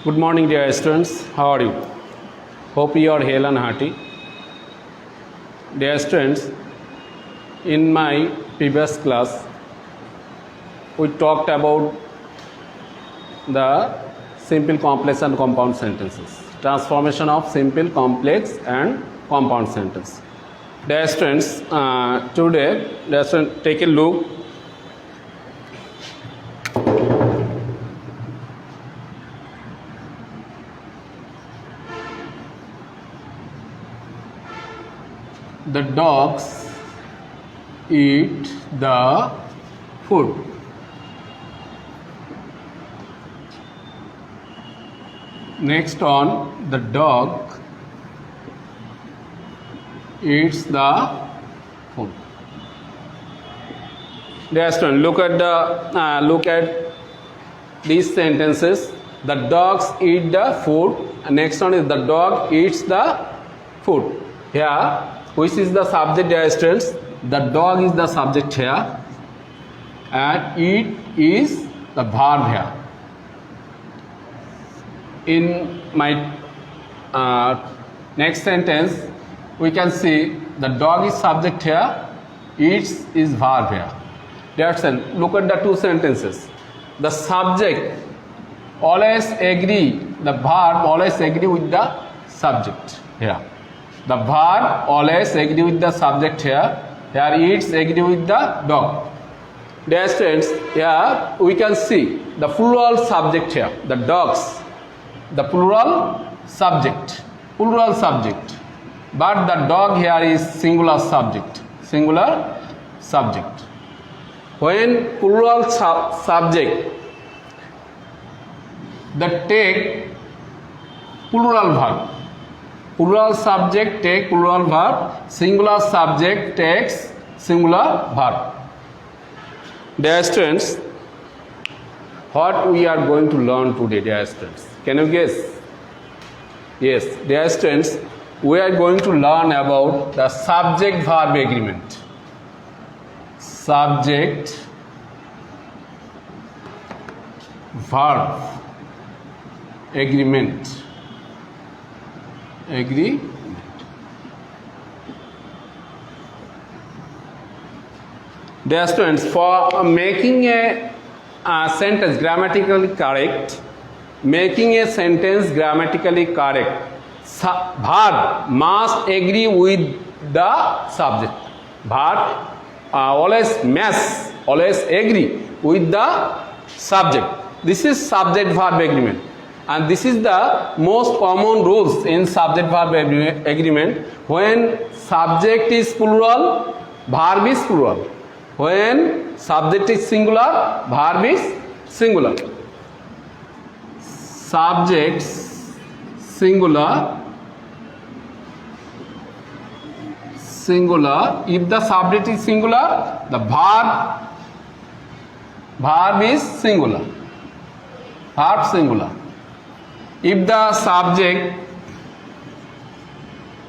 Good morning, dear students. How are you? Hope you are hale and hearty. Dear students, in my previous class, we talked about the simple, complex, and compound sentences. Transformation of simple, complex, and compound sentence. Dear students, today, dear students, take a look. The dogs eat the food. Next on, the dog eats the food. Dear student, look at these sentences. The dogs eat the food. Next one is the dog eats the food. Here, which is the subject, dear students? The dog is the subject here, and eat is the verb here. In my next sentence, we can see the dog is subject here, eats is verb here. Dear students, look at the two sentences. The subject always agree, the verb always agree with the subject here. The verb always agree with the subject here. Here eats agree with the dog. Dear students, here we can see the plural subject here. The dogs, the plural subject. But the dog here is singular subject. When plural subject, that take plural verb. Plural subject take plural verb, singular subject takes singular verb. Dear students, what we are going to learn today, dear students? Can you guess? Yes, dear students, we are going to learn about the subject-verb agreement. Subject-verb agreement. Dear students, for making a sentence grammatically correct, verb must agree with the subject. Verb always agree with the subject. This is subject-verb agreement. And this is the most common rules in subject-verb agreement. When subject is plural, verb is plural. When subject is singular, verb is singular. Subject singular. If the subject is singular, the verb is singular. Verb singular. If the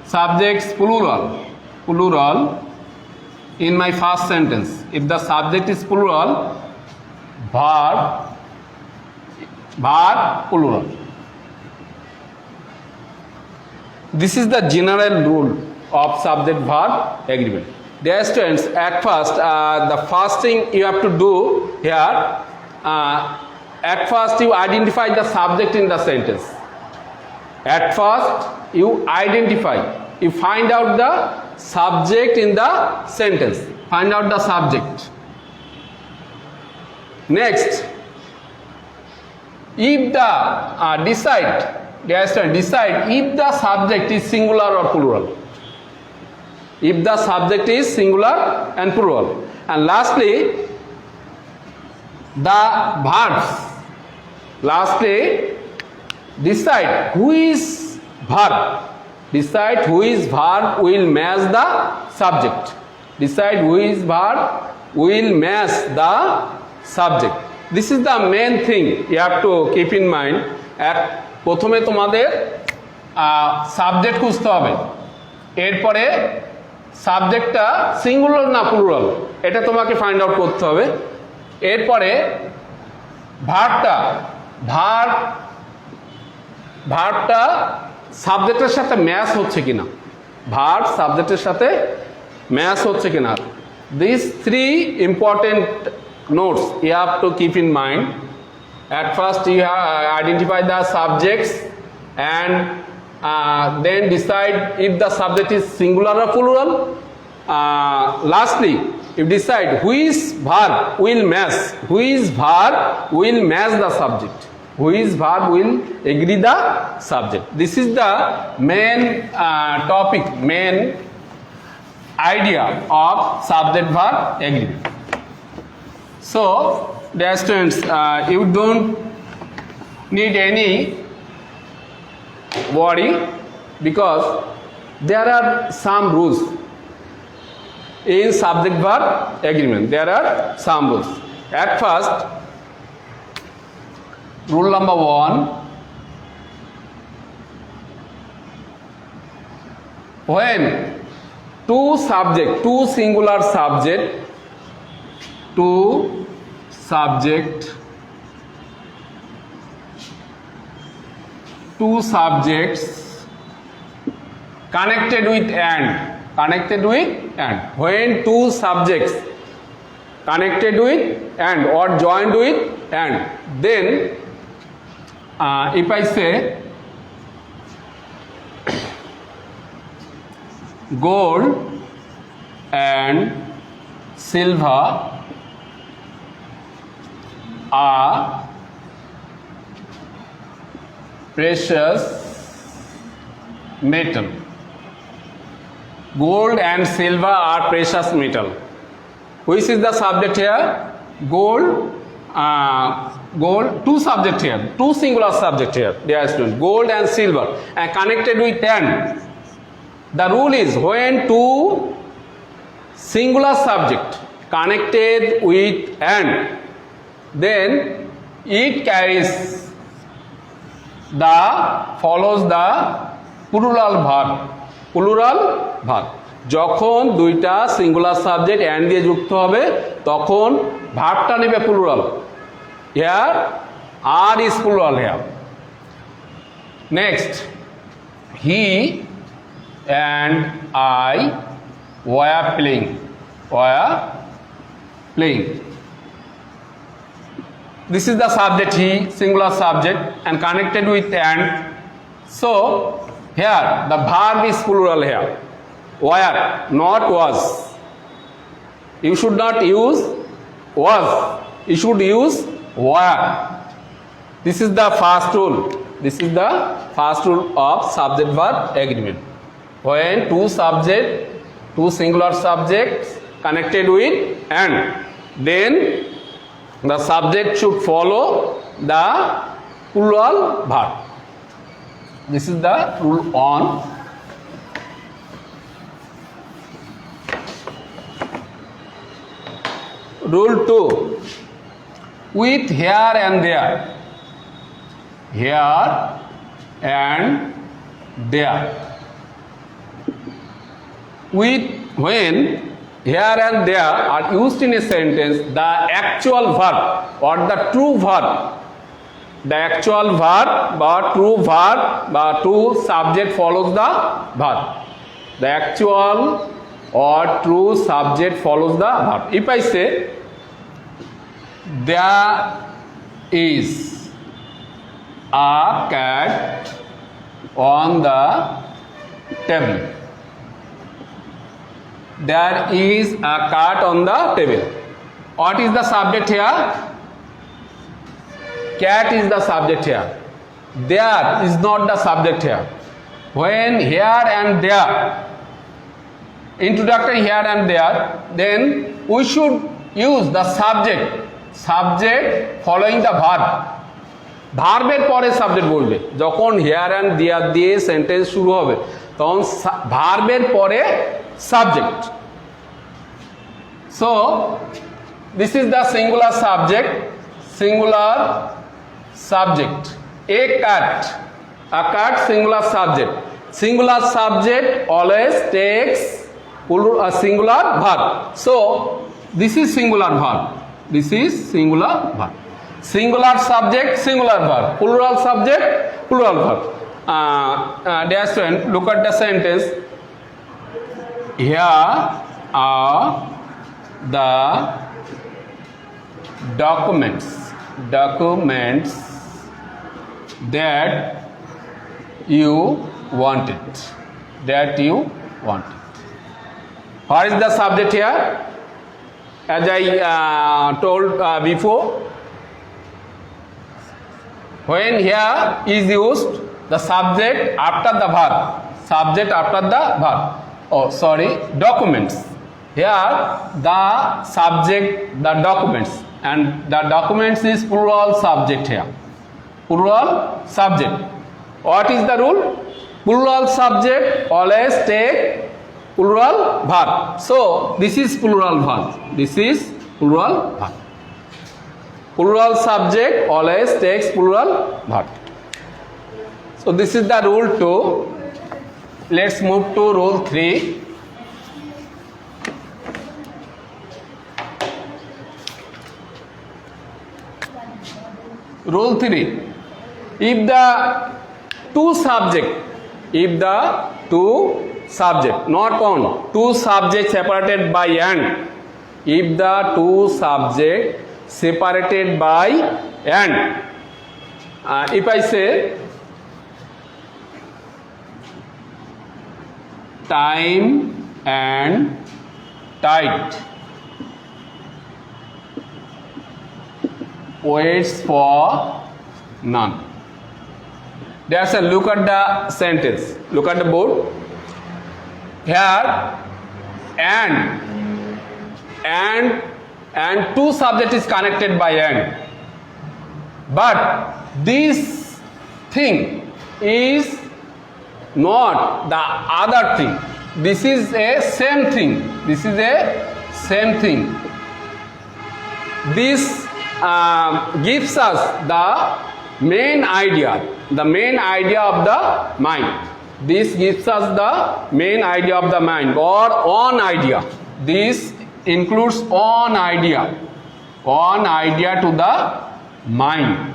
subject's plural, in my first sentence, if the subject is plural, verb plural. This is the general rule of subject-verb agreement. Dear students, at first, the first thing you have to do here, at first you identify the subject in the sentence. At first you find out the subject in the sentence. Find out the subject. Next, if the decide if the subject is singular or plural. If the subject is singular and plural. And lastly, the verbs. Decide who is verb. Decide who is verb will match the subject. Decide who is verb will match the subject. This is the main thing you have to keep in mind. প্রথমে তোমাদের subject খুঁজতে হবে, এরপরে সাবজেক্টটা singular না plural এটা তোমাকে find out করতে হবে। এরপরে ভার্ব ভার্বটা সাবজেক্টের সাথে ম্যাচ হচ্ছে কিনা, ভার্ব সাবজেক্টের সাথে ম্যাচ হচ্ছে কিনা। This three important notes you have to keep in mind. At first you identify the subjects and then decide if the subject is singular or plural. Lastly you decide which verb will match, which verb will match the subject, which verb will agree the subject. This is the main topic, main idea of subject verb agreement. So, dear students, you don't need any worry because there are some rules in subject verb agreement. There are some rules. At first, rule number 1, when two singular subject, two subjects connected with and, when two subjects connected with and or joined with and, then if I say gold and silver are precious metal. Gold and silver are precious metal. Which is the subject here? Gold, two subject here, two singular subject here, dear students, gold and silver, and connected with and. The rule is when two singular subject connected with and, then it follows the plural verb. যখন দুইটা singular subject and দিয়ে যুক্ত হবে তখন ভার্বটা নেবে plural. Here are is plural here. Next, he and I were playing. This is the subject he, singular subject, and connected with and. So here the verb is plural here. Were, not was. You should not use was. You should use were. This is the first rule. This is the first rule of subject verb agreement. When two singular subjects connected with and, then the subject should follow the plural verb. This is the rule 1. Rule 2, with here and there. Here and there. When here and there are used in a sentence, the actual verb or the true verb, true subject follows the verb. The actual or true subject follows the verb. If I say there is a cat on the table. There is a cat on the table. What is the subject here? Cat is the subject here. There is not the subject here. When here and there, introductory here and there, then we should use the subject following the verb. ভার্বের পরে subject বলবে। যখন hair and দেয়ার দিয়ে sentence শুরু হবে তখন ভার্বের পরে subject. So this is the singular subject. A cat, singular subject. Singular subject always takes a singular verb. So this is singular verb. singular subject, singular verb, plural subject, plural verb. Dear student, look at the sentence. Here are the documents that you wanted. What is the subject here? As I told before, when here is used the subject after the verb. Documents. Here the subject, the documents, and the documents is plural subject here. Plural subject. What is the rule? Plural subject always take plural verb. So this is plural verb. Plural subject always takes plural verb. So this is the rule 2. Let's move to rule 3. Rule 3. If the two subject, not one, two subjects separated by and, if the two subject separated by and, if I say time and tide waits for none. There's a look at the sentence. Look at the board. Here and two subject is connected by and. But this thing is not the other thing. This is a same thing. This gives us the main idea of the mind. This gives us the main idea of the mind or own idea. This includes own idea to the mind.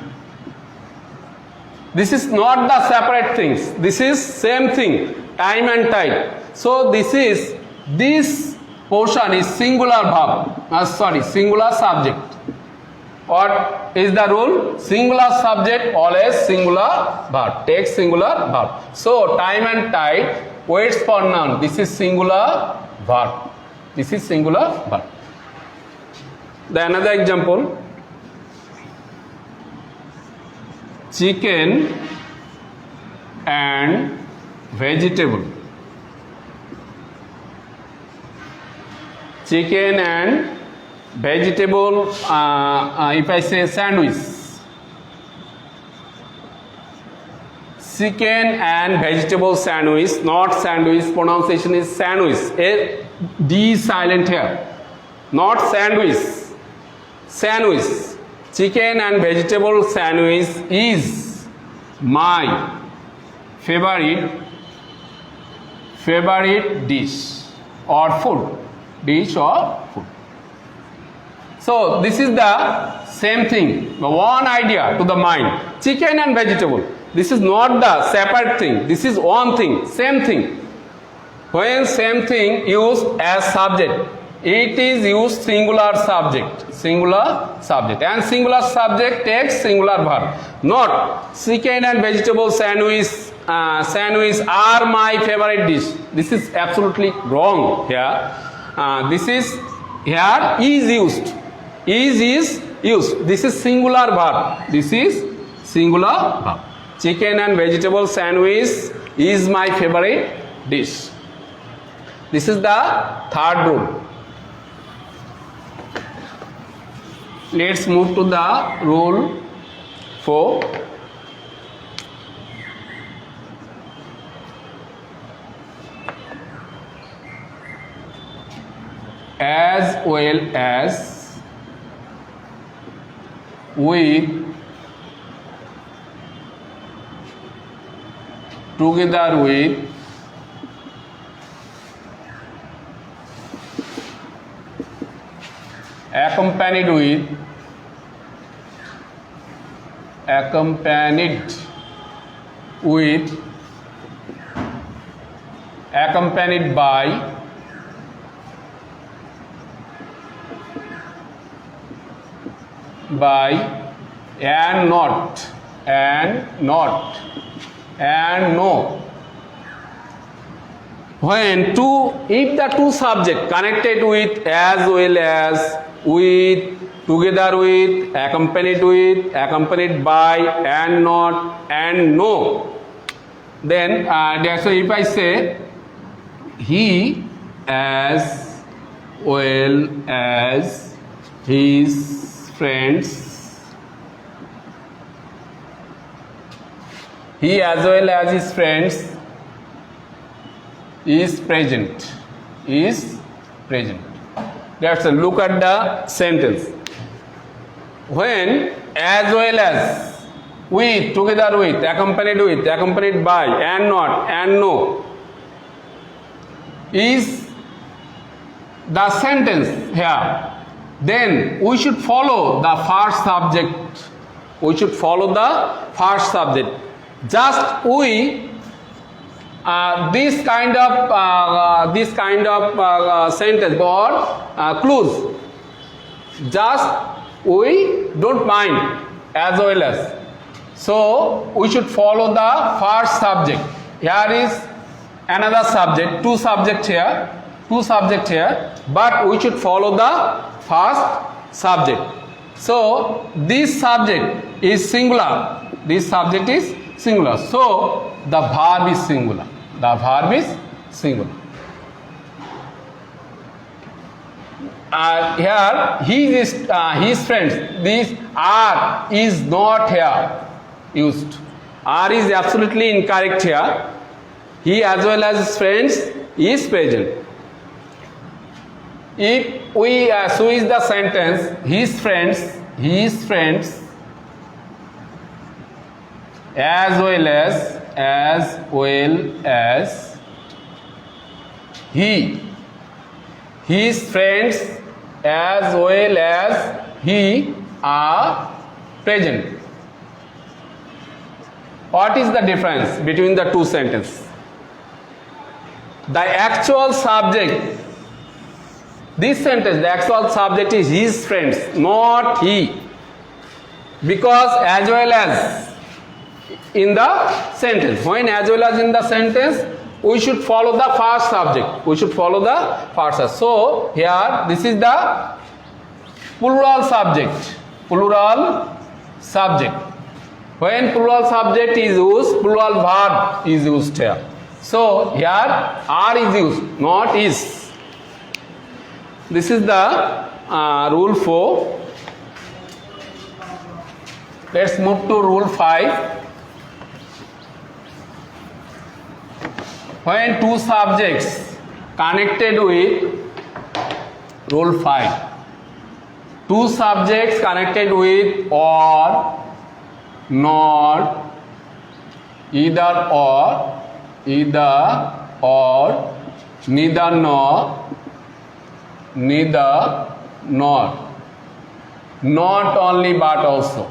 This is not the separate things. This is same thing, time and tide. So this portion is singular subject. What is the rule? Singular subject always singular verb. Take singular verb. So time and tide waits for none. This is singular verb. Then another example. Chicken and vegetable. Chicken and vegetable, if I say sandwich. Chicken and vegetable sandwich, not sandwich, pronunciation is sandwich. A D is silent here. Not sandwich. Chicken and vegetable sandwich is my favorite dish or food. So this is the same thing, one idea to the mind. Chicken and vegetable. This is not the separate thing. This is one thing, same thing. When same thing used as subject, it is used singular subject, and singular subject takes singular verb. Not chicken and vegetable sandwich are my favorite dish. This is absolutely wrong here. This is here is used. Is used. This is singular verb. Chicken and vegetable sandwich is my favorite dish. This is the third rule. Let's move to the rule 4. As well as with, together with, accompanied with, accompanied by and not and no. When if the two subject connected with, as well as, with, together with, accompanied by, and not, and no, then so if I say he as well as his friends, he as well as his friends is present. That's a look at the sentence. When as well as, with, together with, accompanied by, and not, and no is the sentence here, then we should follow the first subject. Just we this kind of sentence or clues, just we don't mind as well as. So we should follow the first subject. Here is another subject, two subject here, but we should follow the first subject. So this subject is singular. So the verb is singular. Here his friends, this are is not here used. Are is absolutely incorrect here. He as well as his friends is present. If we switch the sentence, his friends as well as he, his friends as well as he are present. What is the difference between the two sentences? The actual subject, this sentence, the actual subject is his friends, not he, because as well as in the sentence, when as well as in the sentence, we should follow the first subject. So here this is the plural subject. When plural subject is used, plural verb is used here. So here are is used, not is. This is the rule 4. Let's move to rule 5. When two subjects connected with, rule 5, two subjects connected with or, not, either or, neither nor, not only but also,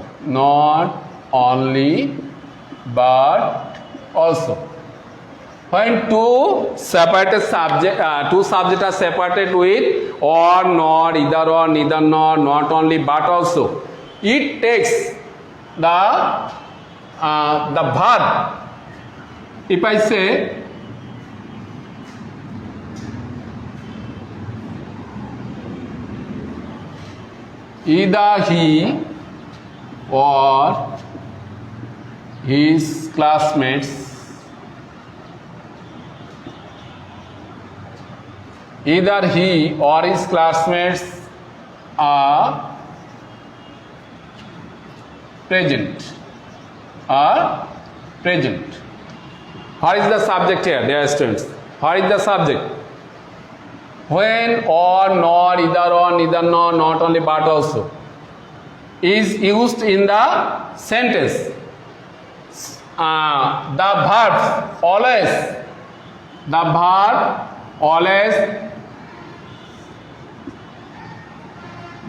when two subjects are separated with or, not, either or, neither nor, not only but also, it takes the verb. If I say either he or his classmates, either he or his classmates are present. What is the subject here, dear students? What is the subject? When or, nor, either or, neither nor, not only but also is used in the sentence, the verb always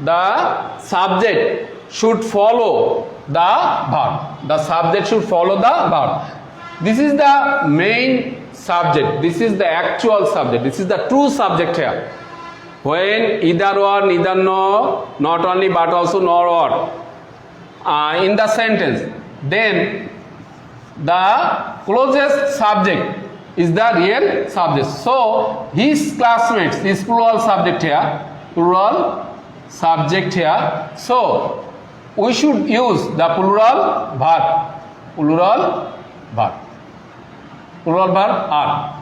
the subject should follow the verb. The subject should follow the verb. This is the main subject. This is the actual subject. This is the true subject here. When either or, neither nor, not only but also nor or in the sentence, then the closest subject is the real subject. So his classmates is plural subject here, plural subject here. So we should use the plural verb, plural verb, plural verb are.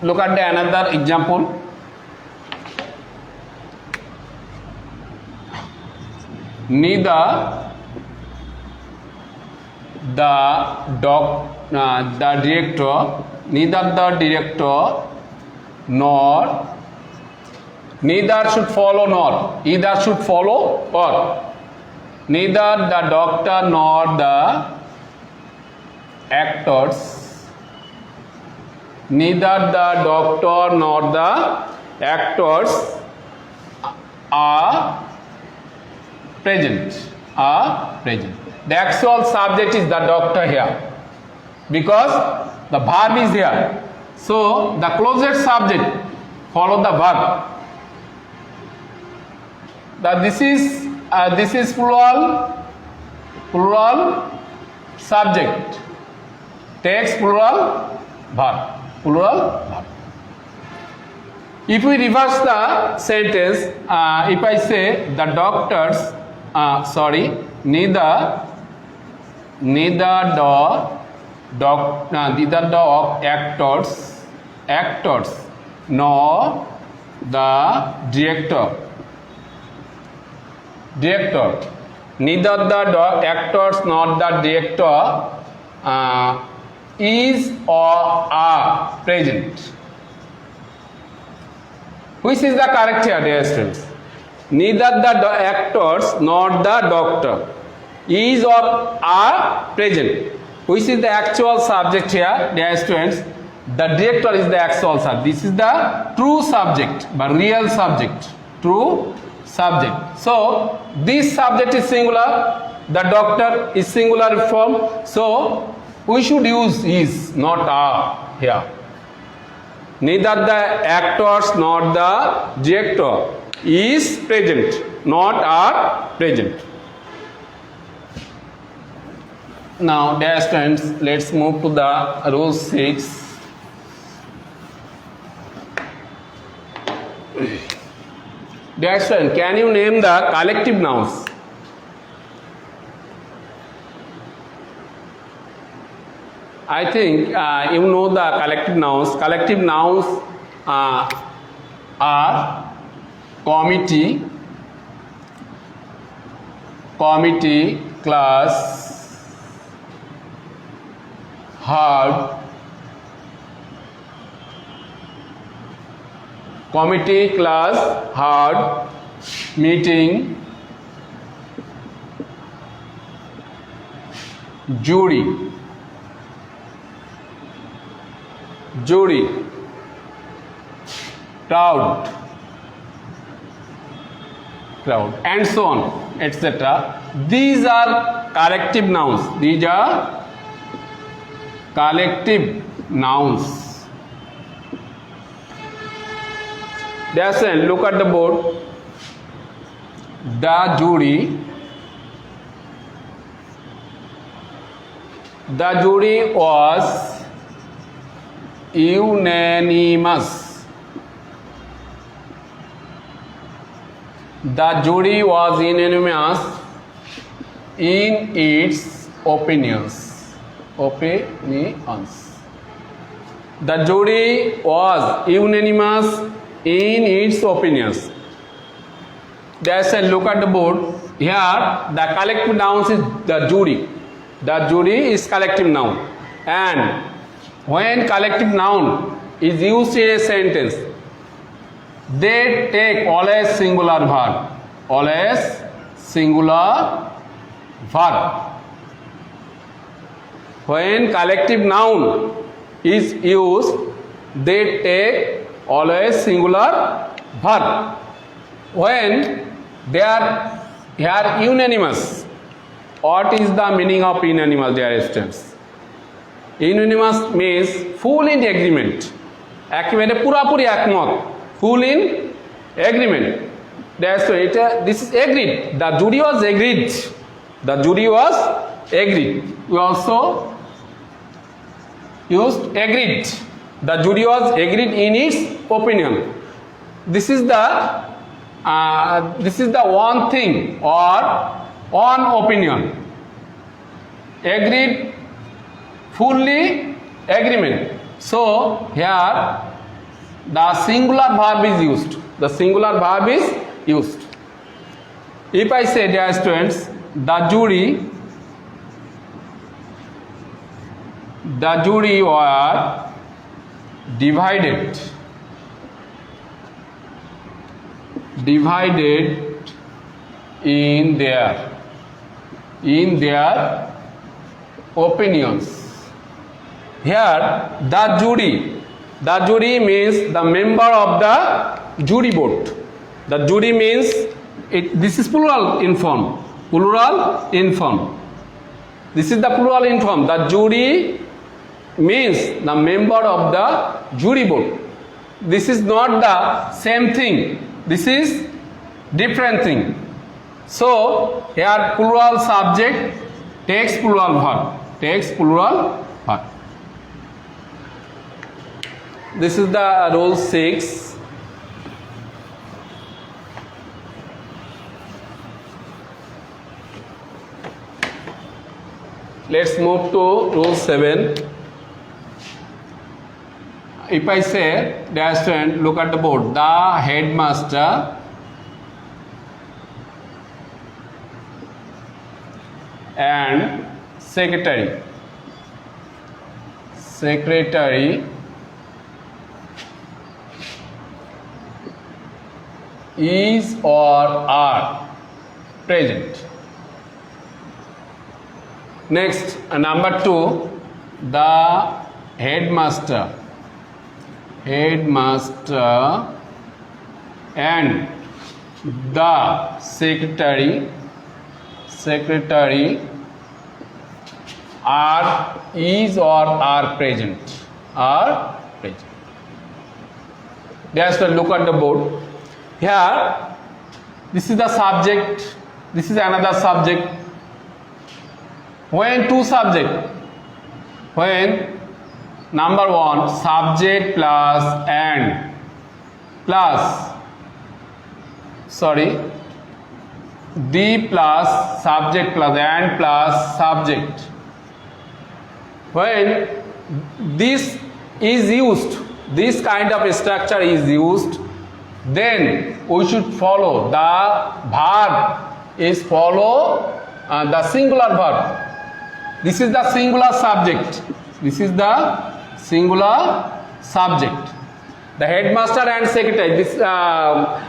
Look at the another example. Neither the director, nor, neither should follow nor, either should follow or, neither the doctor nor the actors, neither the doctor nor the actors are present. The actual subject is the doctor here because the verb is here. So the closest subject follow the verb. This is plural subject takes plural verb. If we reverse the sentence, if I say the doctors, neither the actors nor the director, neither the actors nor the director is or are present. Which is the correct here, dear students? Neither the actors nor the doctor is or are present. Which is the actual subject here, dear students? The director is the actual subject. This is the true subject, but real subject. True subject. So this subject is singular. The doctor is singular form. So we should use is, not are here. Neither the actors nor the director is present, not are present. Now, dear students, let's move to the rule 6. Dear students, can you name the collective nouns? I think you know the collective nouns. Collective nouns are committee, class, herd, committee, class, herd, meeting, jury, crowd, and so on, etc. These are collective nouns. These are collective nouns. That's it. Look at the board. The jury was unanimous. The jury was unanimous in its opinions. The jury was unanimous in its opinions. That's a look at the board. Here, the collective nouns is the jury. The jury is collective noun. And when collective noun is used in a sentence, they take always singular verb. Always singular verb. When collective noun is used, they take always singular verb. When they are here unanimous, what is the meaning of unanimous, dear students? Unanimous means full in agreement. একেবারে পুরাপুরি একমত, full in agreement. That's why this is agreed. The jury was agreed. The jury was agreed. We also used agreed. The jury was agreed in its opinion. This is the one thing or one opinion. Agreed, fully agreement. So here the singular verb is used. The singular verb is used. If I say, dear students, the jury were divided in their opinions. Here the jury means the member of the jury board. The jury means this is plural in form. This is the plural in form. The jury means the member of the jury board. This is not the same thing. This is different thing. So here plural subject takes plural verb. This is the rule 6. Let's move to rule 7. If I say, dear student, look at the board. The headmaster and secretary is or are present. Next, number 2, the headmaster and the secretary are is or are present. Just look at the board. Here this is the subject, this is another subject. When two subject, when number 1 subject plus and plus the plus subject plus and plus subject, when this is used, this kind of structure is used, then we should follow the verb is follow the singular verb. This is the singular subject. The headmaster and secretary, this not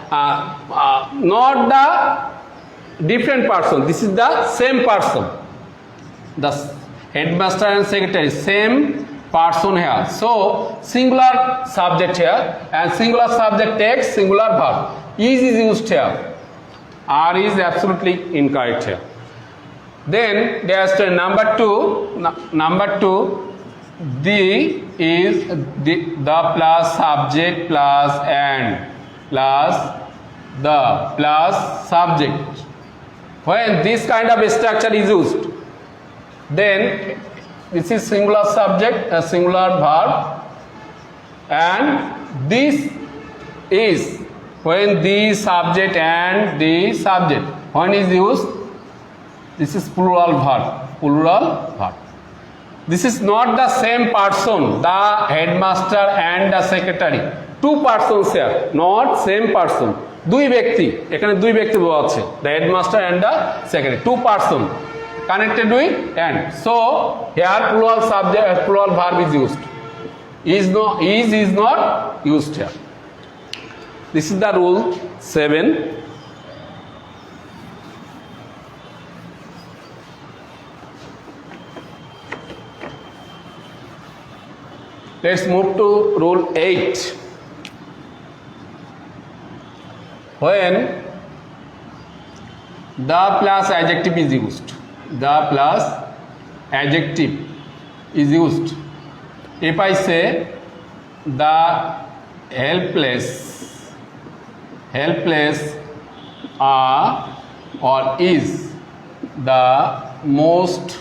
the different person, this is the same person. The headmaster and secretary, same person here. So singular subject here and singular subject takes singular verb. Is used here. Are is absolutely incorrect here. Then there's number 2, the is the plus subject plus and plus the plus subject. When this kind of structure is used, then this is singular subject, a singular verb, and this is when the subject and the subject, when is used, this is plural verb. This is not the same person, the headmaster and the secretary. Two persons here, not same person. দুই ব্যক্তি, এখানে দুই ব্যক্তি বলা আছে, the headmaster and the secretary. Two person connected with and. So here plural subject, plural verb is used. Is not used here. This is the rule 7. Let's move to rule 8. when the plus adjective is used. The plus adjective is used. If I say the helpless are or is the most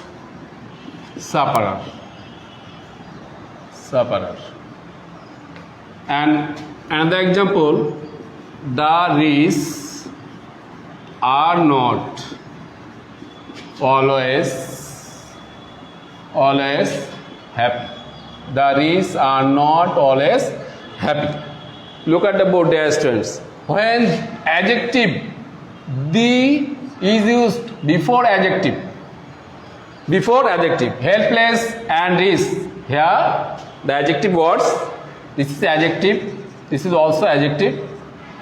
sufferer. And another example, the rich are not always happy. The rich are not always happy. Look at the board, dear students. When adjective the is used before adjective, helpless and rich, here the adjective words, this is adjective, this is also adjective,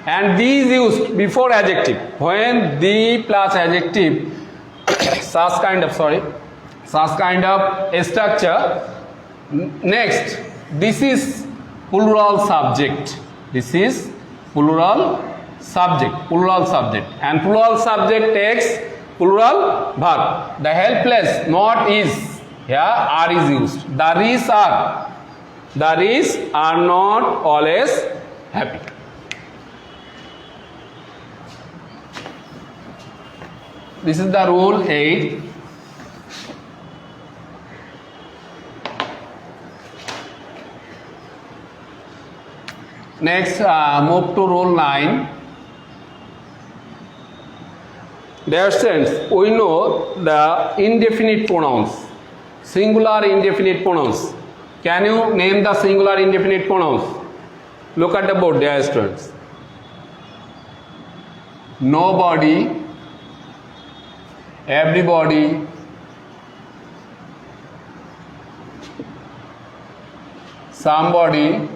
and the is used before adjective. When the plus adjective such kind of a structure. Next, this is plural subject. This is plural subject, and plural subject takes plural verb. The helpless, not is, here are is used. The rich are not always happy. This is the rule 8. Next, move to rule 9. Dear students, we know the indefinite pronouns, singular indefinite pronouns. Can you name the singular indefinite pronouns? Look at the board, dear students. Nobody, everybody, somebody,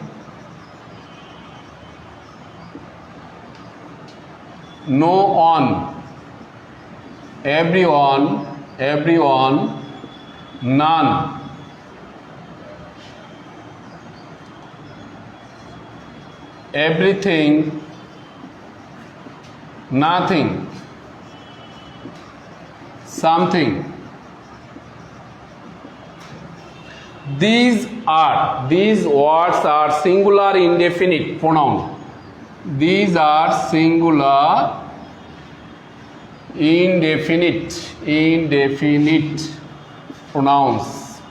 no one, everyone, none, everything, nothing, something. These words are singular indefinite pronoun. These are singular indefinite pronouns.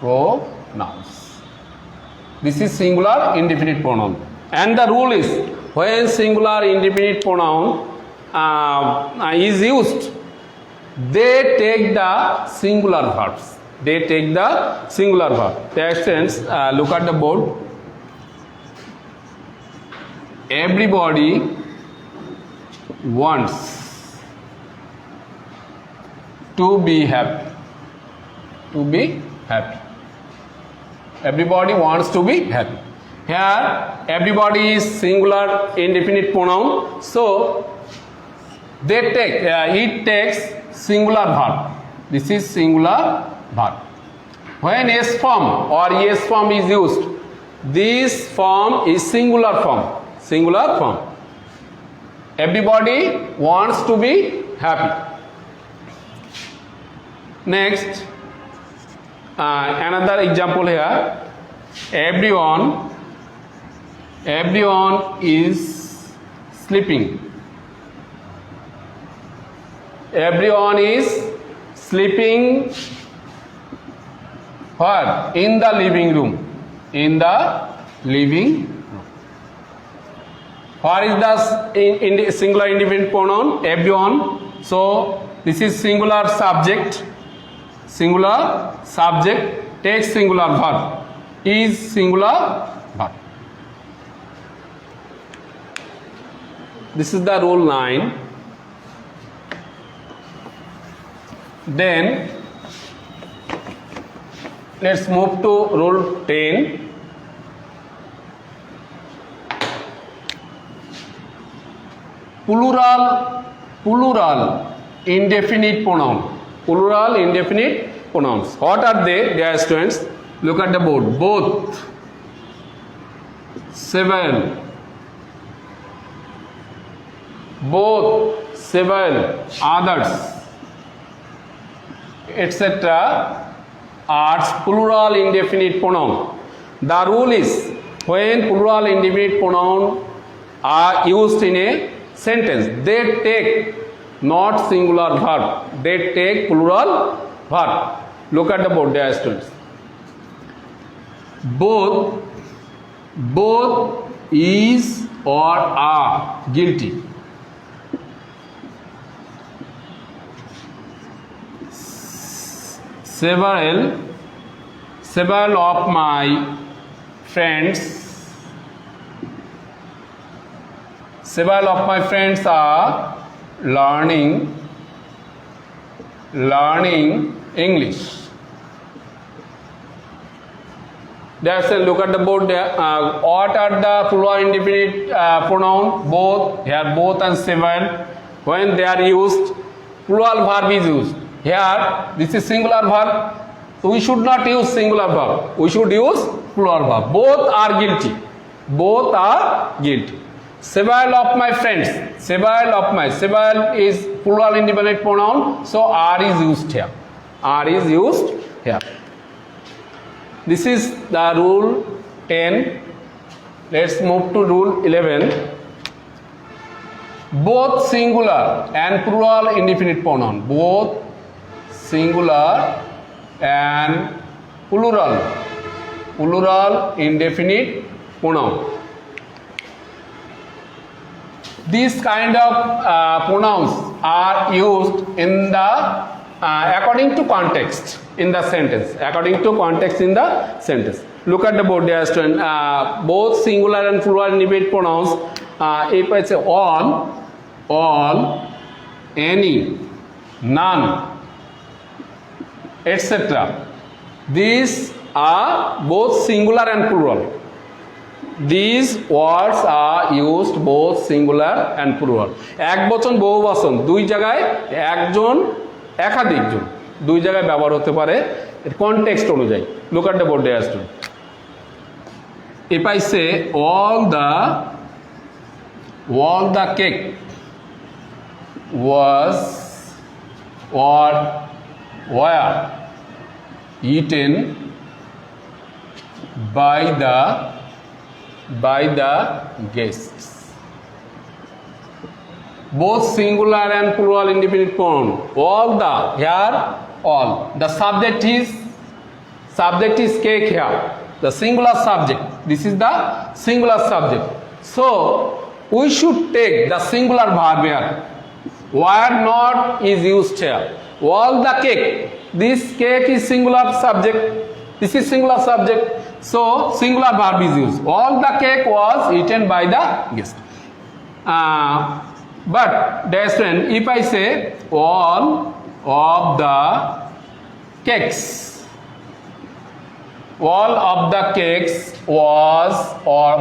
This is singular indefinite pronoun. And the rule is, when singular indefinite pronoun is used, they take the singular verbs. Dear students, look at the board. Everybody wants to be happy. Everybody wants to be happy. Here, everybody is singular indefinite pronoun, so it takes singular verb. This is singular verb. When S form or ES form is used, this form is singular form. Everybody wants to be happy. Next, another example here. Everyone is sleeping. Everyone is sleeping where? In the living room. Where is the singular indefinite pronoun? Everyone. So this is singular subject. Takes singular verb. Is singular verb. This is the rule 9. Then let's move to rule 10. Plural indefinite pronoun. What are they, dear students? Look at the board. Both, several, both, several, others, etc. are plural indefinite pronoun. The rule is when plural indefinite pronoun are used in a sentence, they take not singular verb, they take plural verb. Look at the board, dear students. Both is or are guilty. Several of my friends are learning English. That's a look at the board there. What are the plural indefinite pronoun? Both. Here both and several. When they are used, plural verb is used. Here this is singular verb. So we should not use singular verb. We should use plural verb. Both are guilty. Both are guilty. Several of my friends. Several is plural indefinite pronoun. So are is used here. Are is used here. This is the rule 10. Let's move to rule 11. Both singular and plural indefinite pronoun. Both singular and plural indefinite pronoun. These kind of pronouns are used in the according to context in the sentence. According to context in the sentence. Look at the board, dear student. Both singular and plural indefinite pronouns. If I say all, any, none, etc. These are both singular and plural. These words are used both singular and plural. এক বচন বহু বচন দুই জায়গায় একজন একাধিকজন দুই জায়গায় ব্যবহার হতে পারে কনটেক্সট অনুযায়ী। Look at the board there, student. If I say all the cake was or were eaten by the guests. Both singular and plural indefinite pronoun. All the here all. The subject is cake here. The singular subject. This is the singular subject. So we should take the singular verb here. Were not is used here. All the cake. This cake is singular subject. This is singular subject. So singular verb is used. All the cake was eaten by the guest. But dear student, if I say all of the cakes was or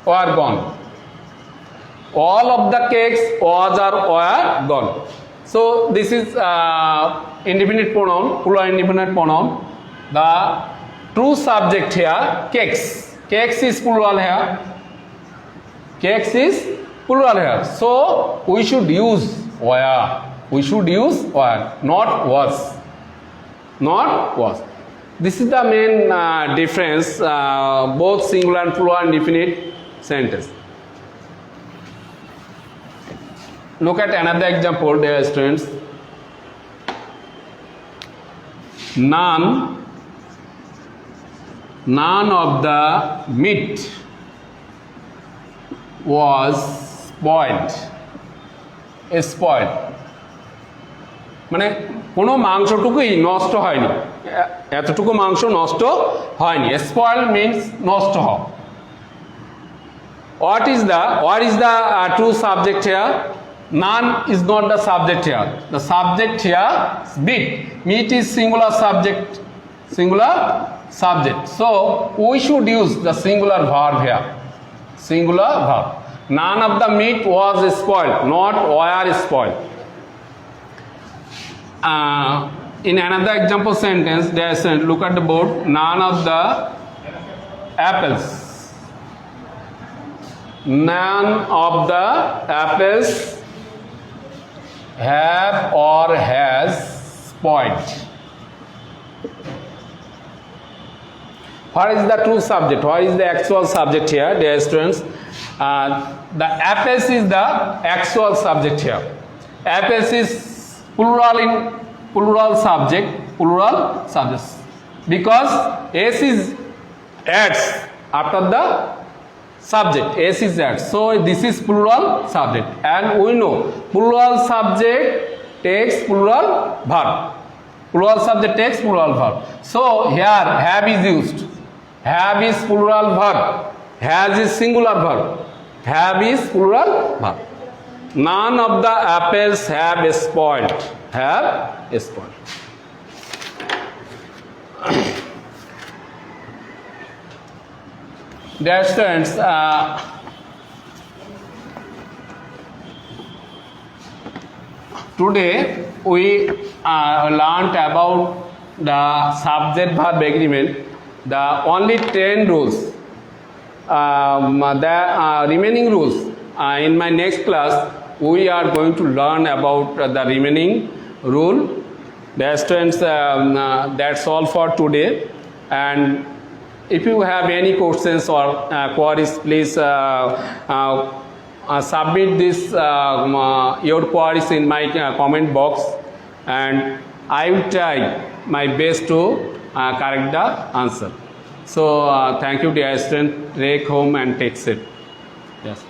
were gone. All of the cakes was or were gone. So this is indefinite pronoun, plural indefinite pronoun. The true subject here, cakes. Cakes is plural here. Cakes is plural here. So we should use were. We should use were, not was. Not was. This is the main difference, both singular and plural indefinite sentence. Look at another example, dear students. None of the meat was spoiled. মানে কোনো মাংসটুকুই নষ্ট হয়নি, এতটুকু মাংস নষ্ট হয়নি। Spoil means নষ্ট হওয়া। What is the true subject here? None is not the subject here. The subject here is meat. Meat is singular subject. So we should use the singular verb here. Singular verb. None of the meat was spoiled, not were spoiled. In another example sentence, there is look at the board. None of the apples none of the apples have or has spoiled. What is the true subject? What is the actual subject here, dear students? The apples is the actual subject here. Apples is plural subject, because s is adds after the subject, s is adds. So this is plural subject, and we know plural subject takes plural verb. Plural subject takes plural verb. So here have is used. Have is plural verb. Has is singular verb. Have is plural verb. None of the apples have spoiled. Have spoiled. Dear students, today we learned about the subject verb agreement, the only 10 rules. The remaining rules in my next class we are going to learn about the remaining rule. Dear students, that's all for today, and if you have any questions or queries, please submit this your queries in my comment box, and I will try my best to correct the answer. So thank you, dear student. Take home and take it. Yes.